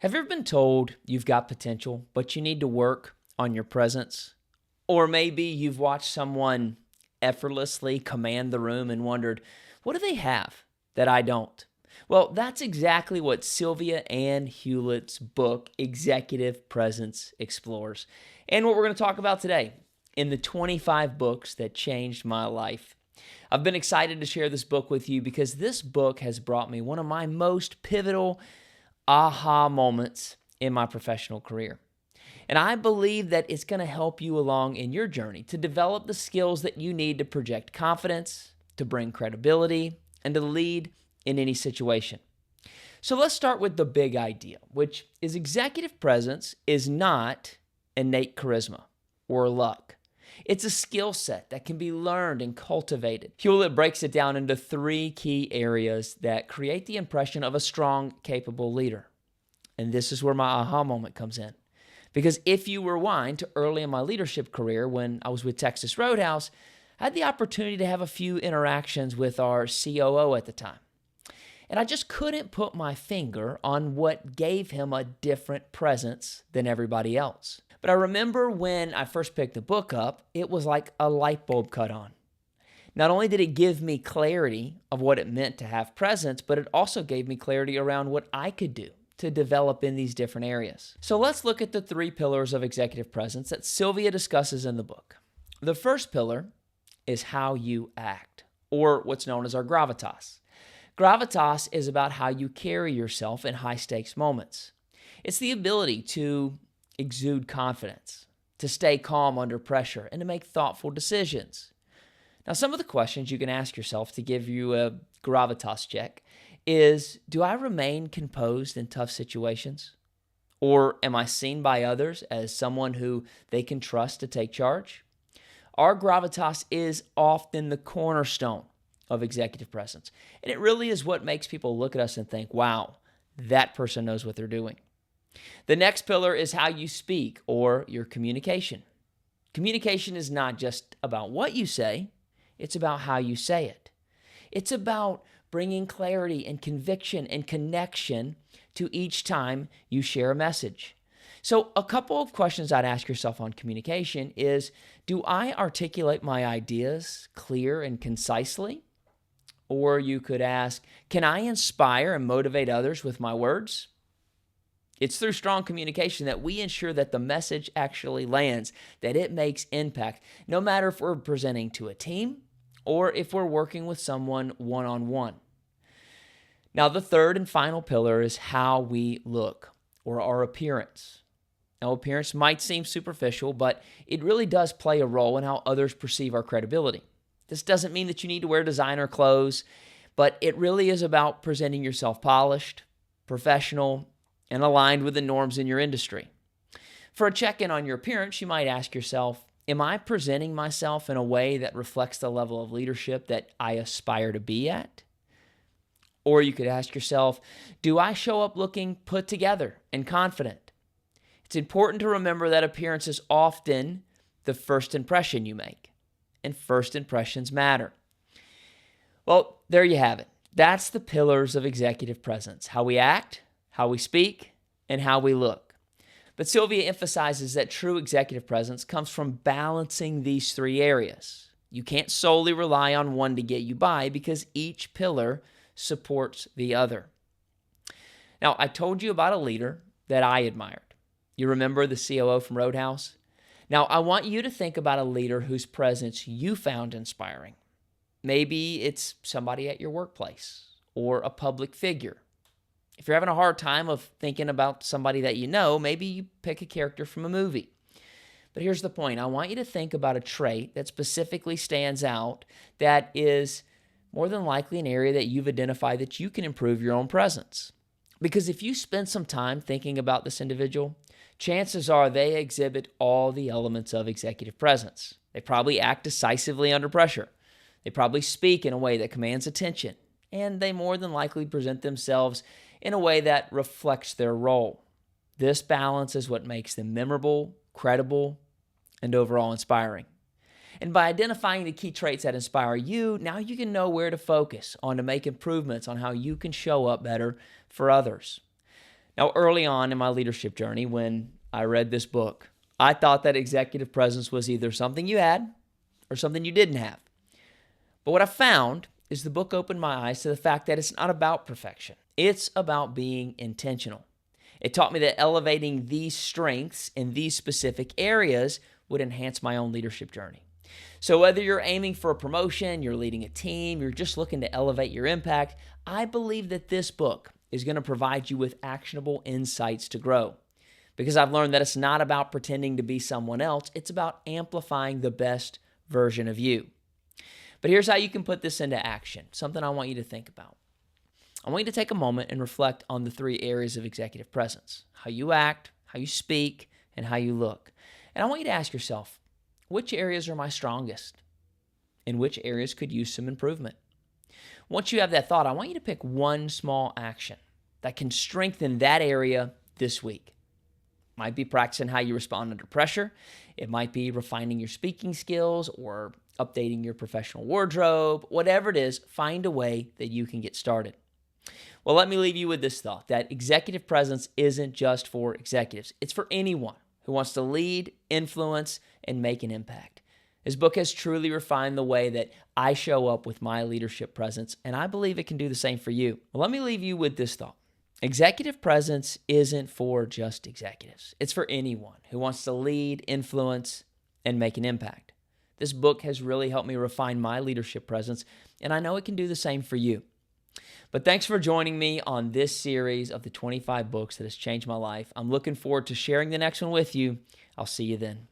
Have you ever been told you've got potential, but you need to work on your presence? Or maybe you've watched someone effortlessly command the room and wondered, what do they have that I don't? Well, that's exactly what Sylvia and Hewlett's book, Executive Presence, explores. And what we're going to talk about today in the 25 books that changed my life. I've been excited to share this book with you because this book has brought me one of my most pivotal aha moments in my professional career. And I believe that it's going to help you along in your journey to develop the skills that you need to project confidence, to bring credibility, and to lead in any situation. So let's start with the big idea, which is executive presence is not innate charisma or luck. It's a skill set that can be learned and cultivated. Hewlett breaks it down into 3 key areas that create the impression of a strong, capable leader. And this is where my aha moment comes in. Because if you rewind to early in my leadership career when I was with Texas Roadhouse, I had the opportunity to have a few interactions with our COO at the time. And I just couldn't put my finger on what gave him a different presence than everybody else. But I remember when I first picked the book up, it was like a light bulb cut on. Not only did it give me clarity of what it meant to have presence, but it also gave me clarity around what I could do to develop in these different areas. So let's look at the 3 pillars of executive presence that Sylvia discusses in the book. The first pillar is how you act, or what's known as our gravitas. Gravitas is about how you carry yourself in high-stakes moments. It's the ability to exude confidence, to stay calm under pressure, and to make thoughtful decisions. Now, some of the questions you can ask yourself to give you a gravitas check is, do I remain composed in tough situations? Or am I seen by others as someone who they can trust to take charge? Our gravitas is often the cornerstone of executive presence. And it really is what makes people look at us and think, wow, that person knows what they're doing. The next pillar is how you speak, or your communication. Communication is not just about what you say, it's about how you say it. It's about bringing clarity and conviction and connection to each time you share a message. So a couple of questions I'd ask yourself on communication is, do I articulate my ideas clear and concisely? Or you could ask, can I inspire and motivate others with my words? It's through strong communication that we ensure that the message actually lands, that it makes impact, no matter if we're presenting to a team or if we're working with someone one-on-one. Now, the third and final pillar is how we look, or our appearance. Now, appearance might seem superficial, but it really does play a role in how others perceive our credibility. This doesn't mean that you need to wear designer clothes, but it really is about presenting yourself polished, professional, and aligned with the norms in your industry. For a check-in on your appearance, you might ask yourself, am I presenting myself in a way that reflects the level of leadership that I aspire to be at? Or you could ask yourself, do I show up looking put together and confident? It's important to remember that appearance is often the first impression you make, and first impressions matter. Well, there you have it. That's the pillars of executive presence: how we act, how we speak, and how we look. But Sylvia emphasizes that true executive presence comes from balancing these 3 areas. You can't solely rely on one to get you by because each pillar supports the other. Now, I told you about a leader that I admired. You remember the COO from Roadhouse? Now, I want you to think about a leader whose presence you found inspiring. Maybe it's somebody at your workplace or a public figure. If you're having a hard time of thinking about somebody that you know, maybe you pick a character from a movie. But here's the point. I want you to think about a trait that specifically stands out, that is more than likely an area that you've identified that you can improve your own presence. Because if you spend some time thinking about this individual, chances are they exhibit all the elements of executive presence. They probably act decisively under pressure. They probably speak in a way that commands attention. And they more than likely present themselves in a way that reflects their role. This balance is what makes them memorable, credible, and overall inspiring. And by identifying the key traits that inspire you, now you can know where to focus on to make improvements on how you can show up better for others. Now, early on in my leadership journey, when I read this book, I thought that executive presence was either something you had or something you didn't have. But what I found is the book opened my eyes to the fact that it's not about perfection. It's about being intentional. It taught me that elevating these strengths in these specific areas would enhance my own leadership journey. So whether you're aiming for a promotion, you're leading a team, you're just looking to elevate your impact, I believe that this book is going to provide you with actionable insights to grow. Because I've learned that it's not about pretending to be someone else, it's about amplifying the best version of you. But here's how you can put this into action, something I want you to think about. I want you to take a moment and reflect on the 3 areas of executive presence: how you act, how you speak, and how you look. And I want you to ask yourself, which areas are my strongest? And which areas could use some improvement? Once you have that thought, I want you to pick one small action that can strengthen that area this week. It might be practicing how you respond under pressure. It might be refining your speaking skills or updating your professional wardrobe. Whatever it is, find a way that you can get started. Well, let me leave you with this thought, that executive presence isn't just for executives. It's for anyone who wants to lead, influence, and make an impact. This book has truly refined the way that I show up with my leadership presence, and I believe it can do the same for you. Well, let me leave you with this thought. Executive presence isn't for just executives. It's for anyone who wants to lead, influence, and make an impact. This book has really helped me refine my leadership presence, and I know it can do the same for you. But thanks for joining me on this series of the 25 books that has changed my life. I'm looking forward to sharing the next one with you. I'll see you then.